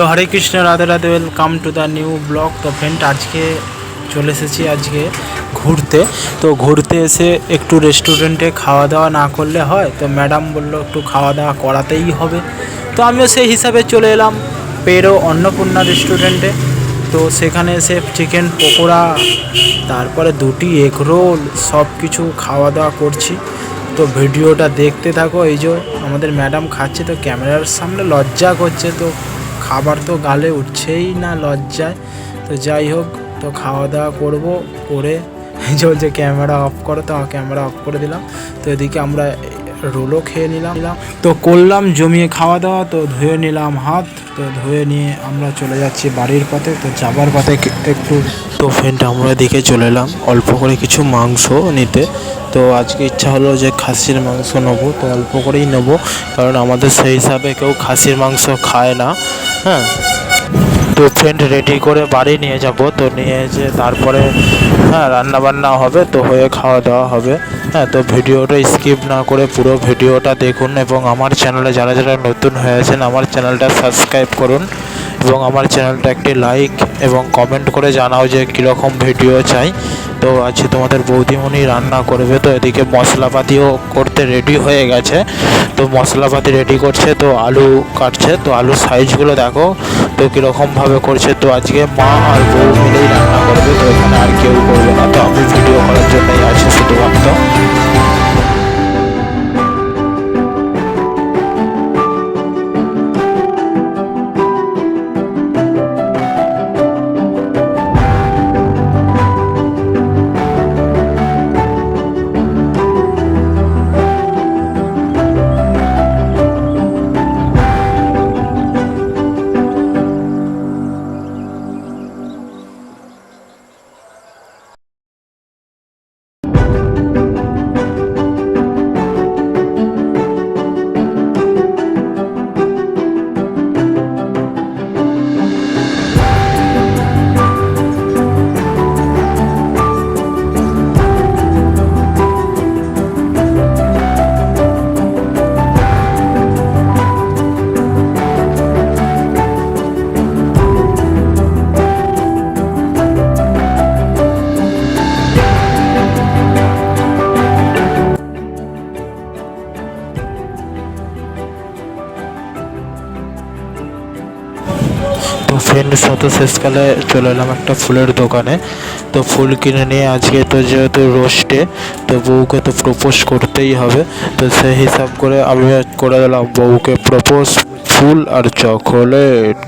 তো Hare Krishna, Radhe Radhe, welcome to the new blog. তো friend, আজকে চলে এসেছি আজকে ঘুরতে। তো ঘুরতে এসে একটু রেস্টুরেন্টে খাওয়া দাওয়া না করলে হয়, তো ম্যাডাম বললো একটু খাওয়া দাওয়া করাতেই হবে। তো আমিও সেই হিসাবে চলে এলাম পেরো অন্নপূর্ণা রেস্টুরেন্টে। তো সেখানে এসে চিকেন পকোড়া, তারপরে 2টি এগ রোল, সব কিছু খাওয়া দাওয়া করছি। তো ভিডিওটা দেখতে থাকো। এই যে আমাদের ম্যাডাম খাচ্ছে, তো ক্যামেরার সামনে লজ্জা করছে, তো খাবার তো গালে উঠছেই না লজ্জায়। তো যাই হোক, তো খাওয়া দাওয়া করবো, করে যে ক্যামেরা অফ করো, তো ক্যামেরা অফ করে দিলাম। তো এদিকে আমরা রোলও খেয়ে নিলাম। তো করলাম জমিয়ে খাওয়া দাওয়া, তো ধুয়ে নিলাম হাত। তো ধুয়ে নিয়ে আমরা চলে যাচ্ছি বাড়ির পথে। তো যাবার পথে একটু, তো ফ্রেন্ড আমরা এদিকে চলে এলাম অল্প করে কিছু মাংস নিতে। তো আজকে ইচ্ছা হলো যে খাসির মাংস নেবো, তো অল্প করেই নেবো, কারণ আমাদের সেই হিসাবে কেউ খাসির মাংস খায় না। হ্যাঁ, তো ফ্রেন্ড রেডি করে বাড়ি নিয়ে যাব। তো নিয়ে এসে তারপরে রান্নাবান্না হবে, তো হয়ে খাওয়া দাওয়া হবে। তো ভিডিওটা স্কিপ না করে পুরো ভিডিওটা দেখুন, এবং আমার চ্যানেলে যারা যারা নতুন হয়েছেন আমার চ্যানেলটা সাবস্ক্রাইব করুন, এবং আমার চ্যানেলটা একটি লাইক এবং কমেন্ট করে জানাও যে কীরকম ভিডিও চাই। তো আজকে তোমাদের বৌদিমণি রান্না করবে। তো এদিকে মশলাপাতিও করতে রেডি হয়ে গেছে। তো মশলাপাতি রেডি করছে, তো আলু কাটছে। তো আলুর সাইজগুলো দেখো তো কীরকমভাবে করছে। তো আজকে মা আর বউ মিলেই রান্না করবে, তো এখানে আর কেউ করবে না। তো আমি ভিডিও করার জন্যই আছি শুধুমাত্র। তো ফ্রেন্ড, শত শেষকালে চলে এলাম একটা ফুলের দোকানে। তো ফুল কিনে নিয়ে আজকে তো যেহেতু রোস্টে, তো বউকে তো প্রপোজ করতেই হবে। তো সেই হিসাব করে আমি করে দিলাম বউকে প্রপোজ, ফুল আর চকোলেট।